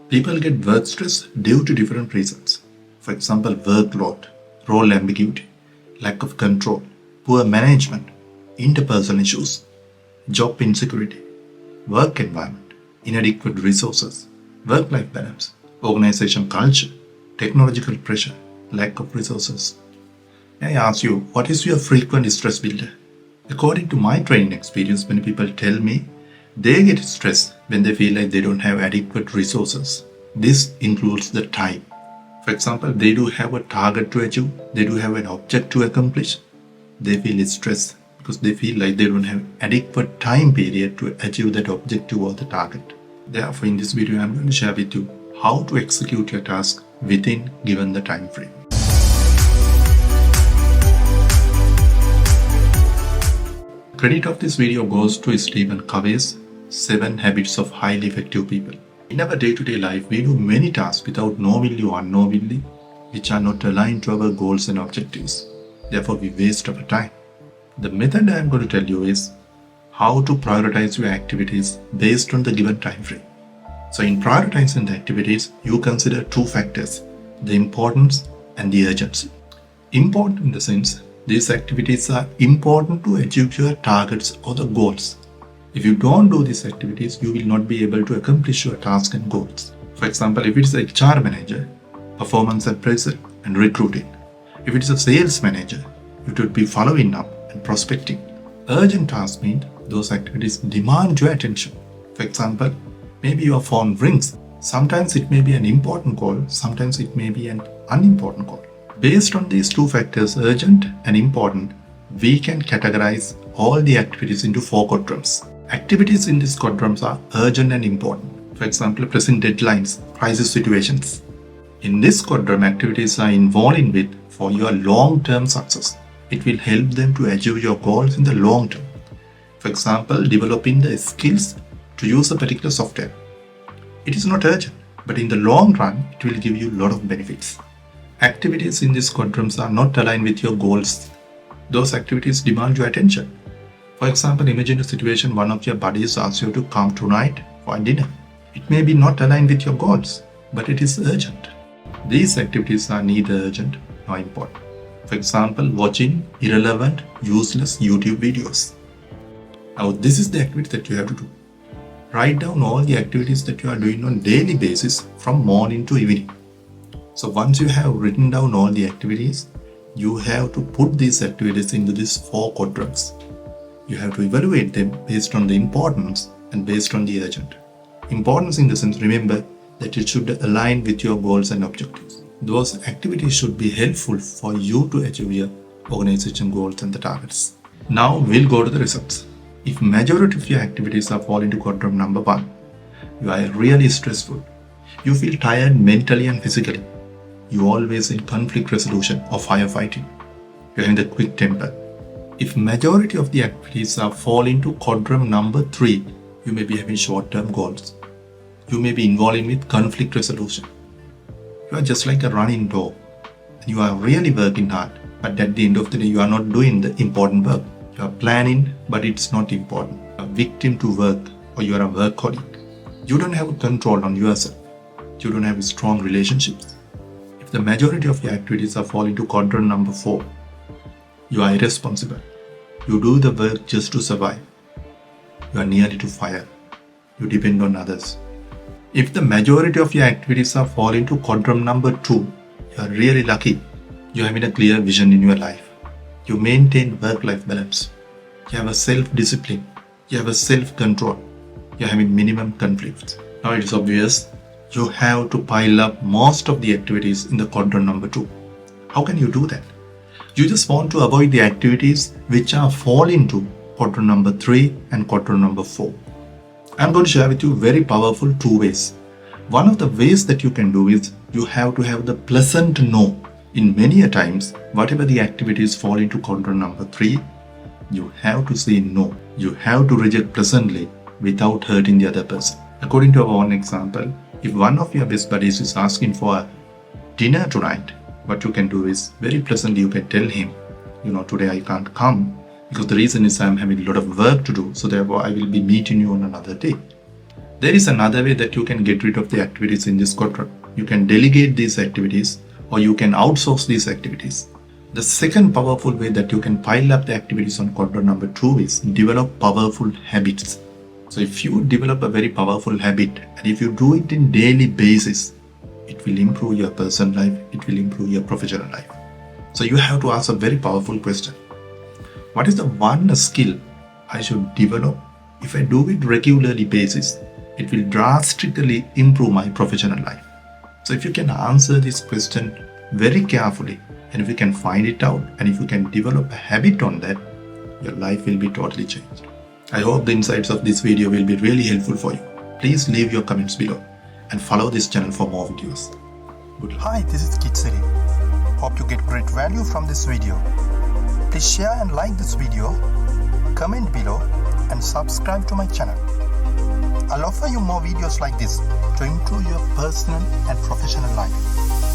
People get work stress due to different reasons. For example, workload, role ambiguity, lack of control, poor management, interpersonal issues, job insecurity, work environment, inadequate resources, work-life balance, organization culture, technological pressure, lack of resources. May I ask you, what is your frequent stress builder? According to my training experience, many people tell me they get stressed when they feel like they don't have adequate resources. This includes the time. For example, they do have a target to achieve, they do have an object to accomplish. They feel stressed because they feel like they don't have adequate time period to achieve that objective or the target. Therefore, in this video, I'm going to share with you how to execute your task within given the time frame. Credit of this video goes to Stephen Covey's 7 Habits of Highly Effective People. In our day-to-day life, we do many tasks without knowingly or unknowingly, which are not aligned to our goals and objectives. Therefore, we waste our time. The method I am going to tell you is how to prioritize your activities based on the given time frame. So in prioritizing the activities, you consider 2 factors, the importance and the urgency. Important in the sense, these activities are important to achieve your targets or the goals. If you don't do these activities, you will not be able to accomplish your tasks and goals. For example, if it is a HR manager, performance appraisal and recruiting. If it is a sales manager, you should be following up and prospecting. Urgent tasks mean those activities demand your attention. For example, maybe your phone rings. Sometimes it may be an important call, sometimes it may be an unimportant call. Based on these 2 factors, urgent and important, we can categorize all the activities into 4 quadrants. Activities in these quadrants are urgent and important. For example, pressing deadlines, crisis situations. In this quadrant, activities are involved with for your long-term success. It will help them to achieve your goals in the long term. For example, developing the skills to use a particular software. It is not urgent, but in the long run, it will give you a lot of benefits. Activities in these quadrants are not aligned with your goals. Those activities demand your attention. For example, imagine a situation one of your buddies asks you to come tonight for dinner. It may be not aligned with your goals, but it is urgent. These activities are neither urgent nor important. For example, watching irrelevant, useless YouTube videos. Now, this is the activity that you have to do. Write down all the activities that you are doing on a daily basis from morning to evening. So once you have written down all the activities, you have to put these activities into these 4 quadrants. You have to evaluate them based on the importance and based on the urgent. Importance in the sense, remember that it should align with your goals and objectives. Those activities should be helpful for you to achieve your organization goals and the targets. Now we'll go to the results. If majority of your activities are fall into quadrant number 1, you are really stressful. You feel tired mentally and physically. You always in conflict resolution or firefighting. You are in the quick temper. If majority of the activities are fall into quadrant number 3, you may be having short-term goals. You may be involved with conflict resolution. You are just like a running dog. You are really working hard, but at the end of the day, you are not doing the important work. You are planning, but it's not important. You are a victim to work, or you are a workaholic. You don't have a control on yourself. You don't have strong relationships. If the majority of your activities are fall into quadrant number 4, you are irresponsible. You do the work just to survive. You are nearly to fire. You depend on others. If the majority of your activities are fall into quadrant number 2, you are really lucky. You are having a clear vision in your life. You maintain work-life balance. You have a self-discipline. You have a self-control. You are having minimum conflicts. Now it is obvious you have to pile up most of the activities in the quadrant number 2. How can you do that? You just want to avoid the activities which are fall into quadrant number 3 and quadrant number 4. I'm going to share with you very powerful 2 ways. One of the ways that you can do is you have to have the pleasant no. In many a times, whatever the activities fall into quadrant number 3, you have to say no. You have to reject pleasantly without hurting the other person. According to our own example, if one of your best buddies is asking for a dinner tonight, what you can do is very pleasantly you can tell him, today I can't come because the reason is I'm having a lot of work to do, so therefore I will be meeting you on another day. There is another way that you can get rid of the activities in this quadrant. You can delegate these activities or you can outsource these activities. The second powerful way that you can pile up the activities on quadrant number 2 is develop powerful habits. So if you develop a very powerful habit and if you do it in daily basis, it will improve your personal life, it will improve your professional life. So you have to ask a very powerful question. What is the one skill I should develop? If I do it regularly basis, it will drastically improve my professional life. So if you can answer this question very carefully, and if you can find it out, and if you can develop a habit on that, your life will be totally changed. I hope the insights of this video will be really helpful for you. Please leave your comments below and follow this channel for more videos. Good luck. Hi, this is KITHSIRI. Hope you get great value from this video. Please share and like this video, comment below and subscribe to my channel. I'll offer you more videos like this to improve your personal and professional life.